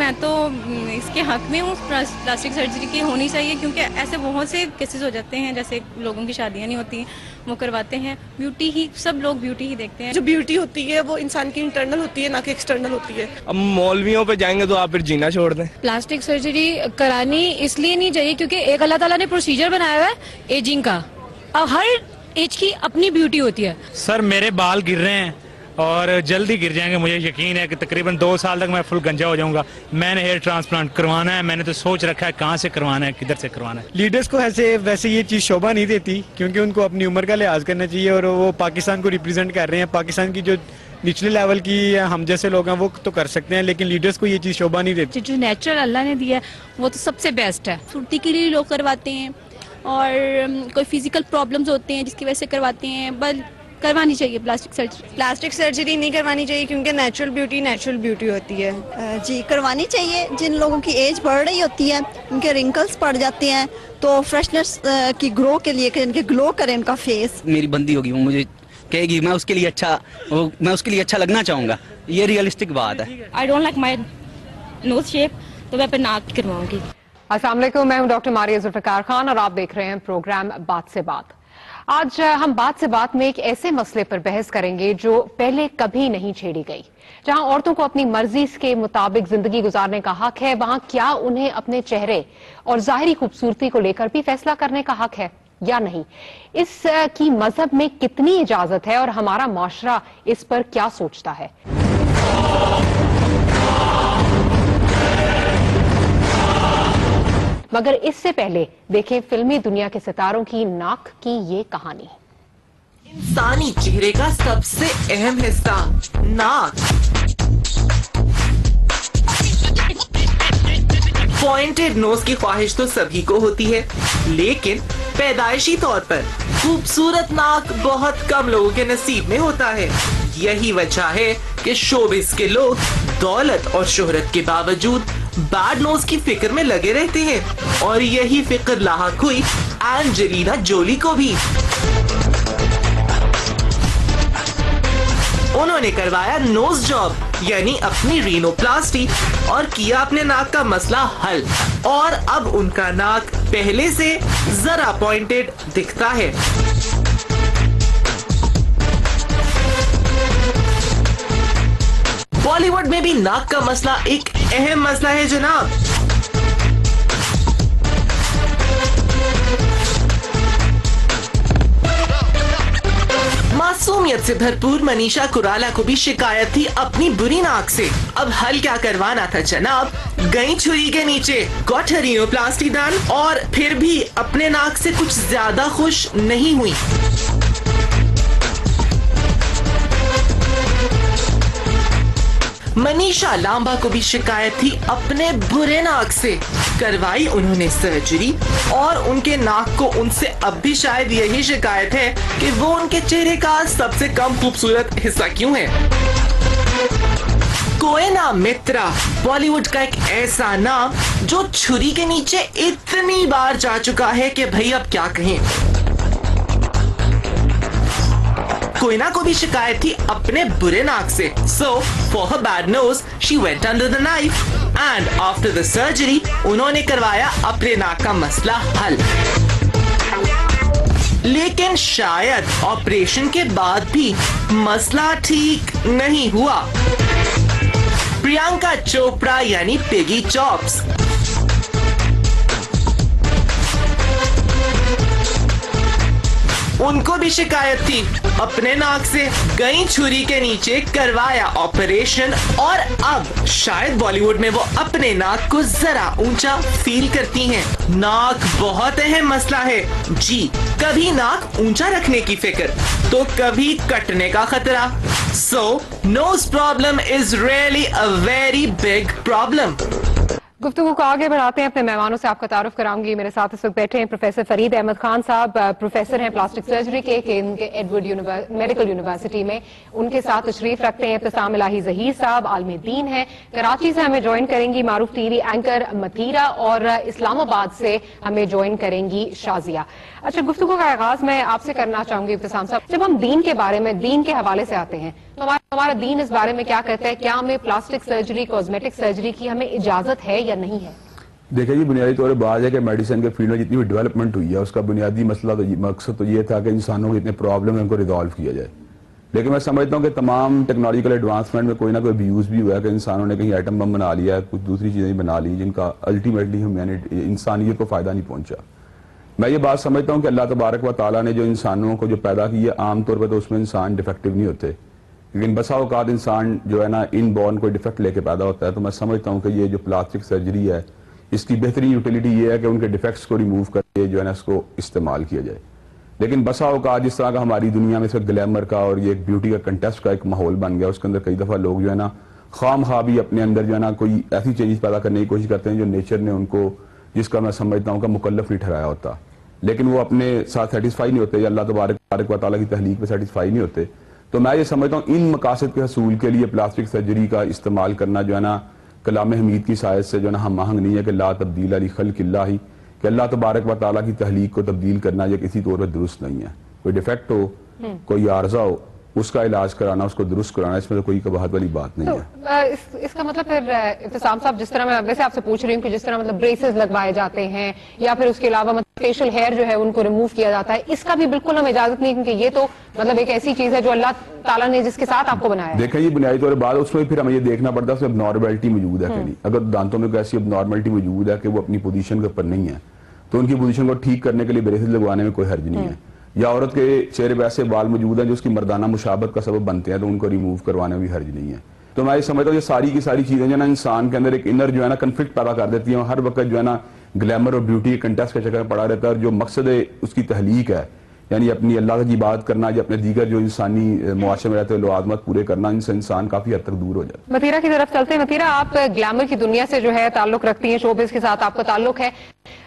میں تو اس کے حق میں ہوں، پلاسٹک سرجری کی ہونی چاہیے، کیونکہ ایسے بہت سے کیسز ہو جاتے ہیں، جیسے لوگوں کی شادیاں نہیں ہوتی ہیں، وہ کرواتے ہیں. بیوٹی ہی، سب لوگ بیوٹی ہی دیکھتے ہیں. جو بیوٹی ہوتی ہے وہ انسان کی انٹرنل ہوتی ہے، نہ کہ ایکسٹرنل ہوتی ہے. اب مولویوں پہ جائیں گے تو آپ پھر جینا چھوڑ دیں. پلاسٹک سرجری کرانی اس لیے نہیں چاہیے کیونکہ ایک اللہ تعالیٰ نے پروسیجر بنایا ہوا ہے ایجنگ کا، اور ہر ایج کی اپنی بیوٹی ہوتی ہے. سر میرے بال گر رہے ہیں اور جلدی گر جائیں گے، مجھے یقین ہے کہ تقریباً 2 سال تک میں فل گنجا ہو جاؤں گا. میں نے ہیئر ٹرانسپلانٹ کروانا ہے، میں نے تو سوچ رکھا ہے کہاں سے کروانا ہے، کدھر سے کروانا ہے. لیڈرز کو ویسے یہ چیز شوبھا نہیں دیتی، کیونکہ ان کو اپنی عمر کا لحاظ کرنا چاہیے، اور وہ پاکستان کو ریپرزینٹ کر رہے ہیں. پاکستان کی جو نچلے لیول کی ہم جیسے لوگ ہیں وہ تو کر سکتے ہیں، لیکن لیڈرز کو یہ چیز شوبھا نہیں دیتی. جو نیچرل اللہ نے دیا ہے وہ تو سب سے بیسٹ ہے. خوبصورتی کے لیے لوگ کرواتے ہیں، اور کوئی فزیکل پرابلمز ہوتے ہیں جس کی وجہ سے کرواتے ہیں، بس کروانی چاہیے پلاسٹک سرجری. پلاسٹک سرجری نہیں کروانی چاہیے، کیونکہ نیچرل بیوٹی ہوتی ہے. جی کروانی چاہیے. جن لوگوں کی ایج بڑھ رہی ہوتی ہے، ان کے رنکلز پڑ جاتے ہیں، تو فریشنس کی گرو کے لیے کہ ان کے گلو کرے ان کا فیس. میری بندی ہوگی، وہ مجھے کہے گی میں اس کے لیے اچھا لگنا چاہوں گا. یہ ریئلسٹک بات ہے. I don't like my nose shape, تو میں پھر ناک کرواؤں گی. السلام علیکم، میں ہوں ڈاکٹر ماریہ ذوالفقار خان اور آپ دیکھ رہے ہیں پروگرام بات سے بات. آج ہم بات سے بات میں ایک ایسے مسئلے پر بحث کریں گے جو پہلے کبھی نہیں چھیڑی گئی. جہاں عورتوں کو اپنی مرضی کے مطابق زندگی گزارنے کا حق ہے، وہاں کیا انہیں اپنے چہرے اور ظاہری خوبصورتی کو لے کر بھی فیصلہ کرنے کا حق ہے یا نہیں؟ اس کی مذہب میں کتنی اجازت ہے اور ہمارا معاشرہ اس پر کیا سوچتا ہے؟ مگر اس سے پہلے دیکھیں فلمی دنیا کے ستاروں کی ناک کی یہ کہانی. انسانی چہرے کا سب سے اہم حصہ ناک. پوائنٹڈ نوز کی خواہش تو سبھی کو ہوتی ہے، لیکن پیدائشی طور پر خوبصورت ناک بہت کم لوگوں کے نصیب میں ہوتا ہے. یہی وجہ ہے کہ شوبز کے لوگ دولت اور شہرت کے باوجود بیڈ نوز کی فکر میں لگے رہتے ہیں، اور یہی فکر لاحق ہوئی اینجلینا جولی کو بھی. انہوں نے کروایا نوز جاب، یعنی اپنی رینوپلاسٹی، اور کیا اپنے ناک کا مسئلہ حل، اور اب ان کا ناک پہلے سے ذرا پوائنٹڈ دکھتا ہے. بالی ووڈ میں بھی ناک کا مسئلہ ایک اہم مسئلہ ہے جناب. معصومیت سے بھرپور منیشا کورالا کو بھی شکایت تھی اپنی بری ناک سے. اب حل کیا کروانا تھا جناب؟ گئی چھری کے نیچے، گاٹ ہر رینوپلاسٹی ڈن، اور پھر بھی اپنے ناک سے کچھ زیادہ خوش نہیں ہوئی. منیشا لامبا کو بھی شکایت تھی اپنے برے ناک سے. کروائی انہوں نے سرجری، اور ان کے ناک کو ان سے اب بھی شاید یہی شکایت ہے کہ وہ ان کے چہرے کا سب سے کم خوبصورت حصہ کیوں ہے. کوئنا مترا بالی ووڈ کا ایک ایسا نام جو چھری کے نیچے اتنی بار جا چکا ہے کہ بھئی اب کیا کہیں. کوئنا کو بھی شکایت تھی اپنے برے ناک سے. So for her bad nose, she went under the knife, and after the surgery, انہوں نے کروایا اپنے ناک کا مسئلہ حل. لیکن شاید آپریشن کے بعد بھی مسئلہ ٹھیک نہیں ہوا. پریانکا چوپڑا یعنی پیگی چاپس، ان کو بھی شکایت تھی اپنے ناک سے. گئی چھری کے نیچے، کروایا آپریشن، اور اب شاید بالی ووڈ میں وہ اپنے ناک کو ذرا اونچا فیل کرتی ہیں. ناک بہت اہم مسئلہ ہے جی. کبھی ناک اونچا رکھنے کی فکر تو کبھی کٹنے کا خطرہ. So nose problem is really a very big problem. گفتگو کو آگے بڑھاتے ہیں. اپنے مہمانوں سے آپ کا تعارف کراؤں گی. میرے ساتھ اس وقت بیٹھے ہیں پروفیسر فرید احمد خان صاحب، پروفیسر ہیں پلاسٹک سرجری کے ایڈورڈ میڈیکل یونیورسٹی میں. ان کے ساتھ تشریف رکھتے ہیں ابتسام الہی ظہیر صاحب، عالم دین ہیں. کراچی سے ہمیں جوائن کریں گی معروف ٹی وی اینکر متیرا، اور اسلام آباد سے ہمیں جوائن کریں گی شازیہ. اچھا، گفتگو کا آغاز میں آپ سے کرنا چاہوں گی ابتسام صاحب. جب ہم دین کے بارے میں، دین کے حوالے سے آتے ہیں تو ہمارے ہمارا دین اس بارے میں کیا کہتا ہے؟ کیا ہمیں پلاسٹک سرجری کاسمیٹک سرجری کی ہمیں اجازت ہے یا نہیں ہے؟ دیکھیں جی بنیادی طور پر بات ہے کہ میڈیسن کے فیلڈ میں جتنی بھی ڈیولپمنٹ ہوئی ہے اس کا بنیادی مسئلہ مقصد تو یہ تھا کہ انسانوں کے اتنے پرابلم ہیں ان کو ریزالو کیا جائے. لیکن میں سمجھتا ہوں کہ تمام ٹیکنالوجیکل ایڈوانسمنٹ میں کوئی نہ کوئی ابیوز بھی ہوا ہے کہ انسانوں نے کہیں ایٹم بم بنا لیا ہے, کچھ دوسری چیزیں بنا لی جن کا الٹیمیٹلی انسانیت کو فائدہ نہیں پہنچا. میں یہ بات سمجھتا ہوں کہ اللہ تبارک و تعالیٰ نے جو انسانوں کو جو پیدا کی ہے عام طور پہ تو اس میں انسان ڈیفیکٹیو نہیں ہوتے, لیکن بسا اوقات انسان جو ہے نا ان بورن کوئی ڈیفیکٹ لے کے پیدا ہوتا ہے. تو میں سمجھتا ہوں کہ یہ جو پلاسٹک سرجری ہے اس کی بہترین یوٹیلیٹی یہ ہے کہ ان کے ڈیفیکٹس کو ریموو کر کے جو ہے نا اس کو استعمال کیا جائے. لیکن بسا اوقات جس طرح کا ہماری دنیا میں اس گلیمر کا اور یہ ایک بیوٹی کا کنٹیسٹ کا ایک ماحول بن گیا, اس کے اندر کئی دفعہ لوگ جو ہے نا خام خواہ بھی اپنے اندر جو ہے نا کوئی ایسی چیز پیدا کرنے کی کوشش کرتے ہیں جو نیچر نے ان کو, جس کا میں سمجھتا ہوں کہ مکلف نہیں ٹھہرایا ہوتا, لیکن وہ اپنے ساتھ سیٹسفائی نہیں ہوتے یا اللہ تبارک و تعالیٰ کی تخلیق پہ سیٹسفائی نہیں ہوتے. تو میں یہ سمجھتا ہوں ان مقاصد کے حصول کے لیے پلاسٹک سرجری کا استعمال کرنا جو ہے نا کلام حمید کی سائز سے جو ہے نا ہم آہنگ نہیں ہے کہ لا تبدیل لخلق اللہ, کہ اللہ تبارک و تعالیٰ کی تخلیق کو تبدیل کرنا یہ کسی طور پر درست نہیں ہے. کوئی ڈیفیکٹ ہو, کوئی عارضہ ہو, اس کا علاج کرانا, اس کو درست کرانا, اس میں تو کوئی قباحت والی بات نہیں ہے. اس کا مطلب پھر ابتسام صاحب جس طرح میں ویسے آپ سے پوچھ رہی ہوں کہ جس طرح مطلب بریسز لگوائے جاتے ہیں یا پھر اس کے علاوہ فیشل ہیئر جو ہے ان کو ریموو کیا جاتا ہے, اس کا بھی بالکل ہم اجازت نہیں, کیونکہ یہ تو مطلب ایک ایسی چیز ہے جو اللہ تعالیٰ نے جس کے ساتھ آپ کو بنایا ہے. دیکھیں یہ بنیادی طور پر بات اس میں پھر ہمیں یہ دیکھنا پڑتا ہے اس میں اب نارملٹی موجود ہے کہ نہیں. اگر دانتوں میں کوئی ایسی اب نارملٹی موجود ہے کہ وہ اپنی پوزیشن کے اوپر نہیں ہے تو ان کی پوزیشن کو ٹھیک کرنے کے لیے بریسز لگوانے میں کوئی حرج نہیں ہے. یا عورت کے چہرے پہ ایسے بال موجود ہیں جو اس کی مردانہ مشابہت کا سبب بنتے ہیں تو ان کو ریموو کروانے میں بھی حرج نہیں ہے. تو میں یہ سمجھتا ہوں یہ ساری کی ساری چیزیں جو ہے نا انسان کے اندر ایک انر جو ہے نا کنفلکٹ پیدا کر دیتی ہیں, ہر وقت جو ہے نا گلیمر اور بیوٹی کے کنٹیسٹ کے چکر میں پڑا رہتا ہے, اور جو مقصد اس کی تخلیق ہے یعنی اپنی اللہ کی عبادت کرنا یا اپنے دیگر جو انسانی معاشرے میں رہتے ہیں لوازمات پورے کرنا, ان سے انسان کافی حد تک دور ہو جاتا ہے. متیرہ کی طرف چلتے ہیں. متیرہ آپ گلیمر کی دنیا سے جو ہے تعلق رکھتی ہیں, شوبز کے ساتھ آپ کا تعلق ہے.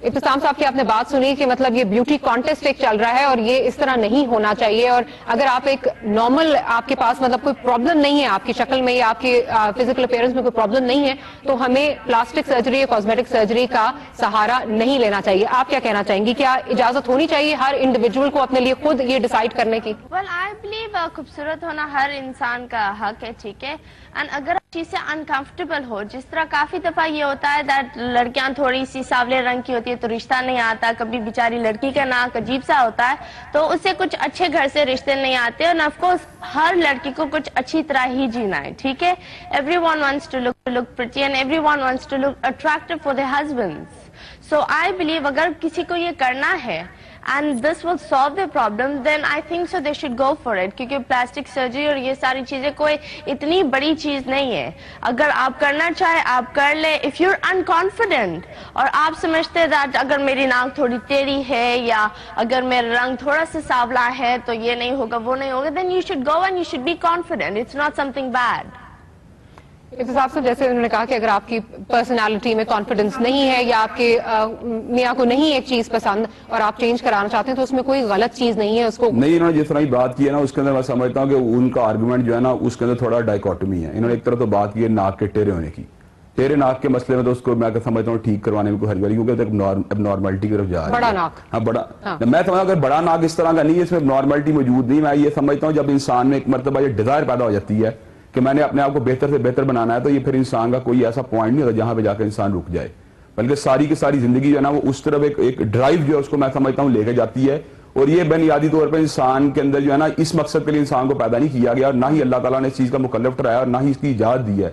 ابتسام صاحب کی آپ نے بات سنی کہ مطلب یہ بیوٹی کانٹیسٹ ایک چل رہا ہے اور یہ اس طرح نہیں ہونا چاہیے, اور اگر آپ ایک نارمل آپ کے پاس مطلب کوئی پرابلم نہیں ہے آپ کی شکل میں یا آپ کی فزیکل اپیئرنس میں کوئی پرابلم نہیں ہے تو ہمیں پلاسٹک سرجری یا کاسمیٹک سرجری کا سہارا نہیں لینا چاہیے. آپ کیا کہنا چاہیں گی, کیا اجازت ہونی چاہیے ہر انڈیویجول کو اپنے لیے خود یہ ڈیسائیڈ کرنے کی؟ Well, I believe خوبصورت ہونا ہر انسان کا حق ہے, ٹھیک ہے, and اگر چیز سے انکمفرٹیبل ہو, جس طرح کافی دفعہ یہ ہوتا ہے that لڑکیاں تھوڑی سی سانولے رنگ کی ہوتی ہے تو رشتہ نہیں آتا, کبھی بیچاری لڑکی کا ناک عجیب سا ہوتا ہے تو اس سے کچھ اچھے گھر سے رشتے نہیں آتے, اور آف کورس ہر لڑکی کو کچھ اچھی طرح ہی جینا ہے, ٹھیک ہے. Everyone wants to look pretty and everyone wants to look attractive for their husbands. So I believe اگر کسی کو یہ کرنا ہے and this will solve the problem, then I think so they should go for it, کیونکہ plastic surgery اور یہ ساری چیزیں کوئی اتنی بڑی چیز نہیں ہے. اگر آپ کرنا چاہے آپ کر لیں. if you're unconfident اور آپ سمجھتے that اگر میری ناک تھوڑی ٹیڑھی ہے یا اگر میرا رنگ تھوڑا سا سانولا ہے تو یہ نہیں ہوگا وہ نہیں ہوگا, then you should go and you should be confident. It's not something bad. ابتسام صاحب جیسے انہوں نے کہا کہ اگر آپ کی پرسنالٹی میں کانفیڈنس نہیں ہے یا آپ کے میاں کو نہیں ایک چیز پسند اور آپ چینج کرانا چاہتے ہیں تو اس میں کوئی غلط چیز نہیں ہے. اس کو نہیں, انہوں نے جس طرح بات کی ہے نا اس کے اندر میں سمجھتا ہوں کہ ان کا آرگومنٹ جو ہے نا اس کے اندر تھوڑا ڈائیکاٹمی ہے. انہوں نے ایک طرح تو بات کی ہے ناک کے ٹیرے ہونے کی, ٹیرے ناک کے مسئلے میں تو اس کو میں سمجھتا ہوں ٹھیک کروانے میں کوئی حرج نہیں, کیونکہ اب نارملٹی کی طرف جا رہا ہے. بڑا ناک, ہاں بڑا, میں سمجھتا ہوں اگر بڑا ناک اس طرح کا نہیں ہے, اس میں نارملٹی موجود نہیں. میں یہ سمجھتا ہوں جب انسان میں ایک مرتبہ یہ ڈیزائر پیدا ہو جاتی ہے کہ میں نے اپنے آپ کو بہتر سے بہتر بنانا ہے تو یہ پھر انسان کا کوئی ایسا پوائنٹ نہیں ہوتا جہاں پہ جا کے انسان رک جائے, بلکہ ساری کی ساری زندگی جو ہے نا وہ اس طرف ایک ڈرائیو جو ہے اس کو میں سمجھتا ہوں لے کے جاتی ہے. اور یہ بنیادی طور پہ انسان کے اندر جو ہے نا اس مقصد کے لیے انسان کو پیدا نہیں کیا گیا, اور نہ ہی اللہ تعالیٰ نے اس چیز کا مکلف ٹھہرایا اور نہ ہی اس کی اجازت دی ہے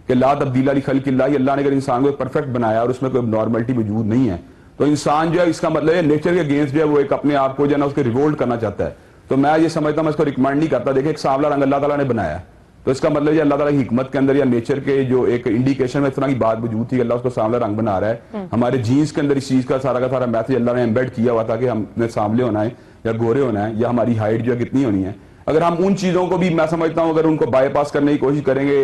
کہ لا تبدیل لخلق اللہ. اللہ نے اگر انسان کو پرفیکٹ بنایا اور اس میں کوئی نارملٹی موجود نہیں ہے تو انسان جو ہے اس کا مطلب ہے نیچر کے اگینسٹ جو ہے وہ ایک اپنے آپ کو جو ہے نا اس کے ریوولٹ کرنا چاہتا ہے. تو میں یہ سمجھتا ہوں میں اس کو ریکمینڈ نہیں کرتا. دیکھیں ایک سانولا رنگ اللہ تعالیٰ نے بنایا تو اس کا مطلب یہ اللہ تعالیٰ کی حکمت کے اندر یا نیچر کے جو ایک انڈیکیشن میں اس طرح کی بات موجود تھی, اللہ اس کو سانولا رنگ بنا رہا ہے. ہمارے جینز کے اندر اس چیز کا سارا میسج اللہ نے ایمبیڈ کیا ہوا تھا کہ ہم نے سانولے ہونا ہے یا گورے ہونا ہے یا ہماری ہائٹ جو ہے کتنی ہونی ہے. اگر ہم ان چیزوں کو بھی میں سمجھتا ہوں اگر ان کو بائی پاس کرنے کی کوشش کریں گے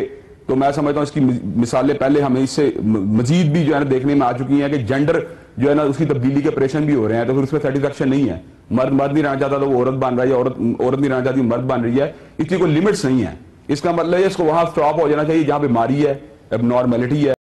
تو میں سمجھتا ہوں اس کی مثالیں پہلے ہمیں اس سے مزید بھی جو ہے نا دیکھنے میں آ چکی ہیں کہ جینڈر جو ہے نا اس کی تبدیلی کے آپریشن بھی ہو رہے ہیں تو پھر اس میں سیٹسفیکشن نہیں ہے. مرد نہیں رہنا چاہتا تو وہ عورت بن رہا ہے, یا عورت نہیں رہنا چاہتی مرد بن رہی ہے. اس کی کوئی لمٹس نہیں ہے. اس کا مطلب ہے اس کو وہاں سٹاپ ہو جانا چاہیے جہاں بیماری ہے, اب نارملٹی ہے.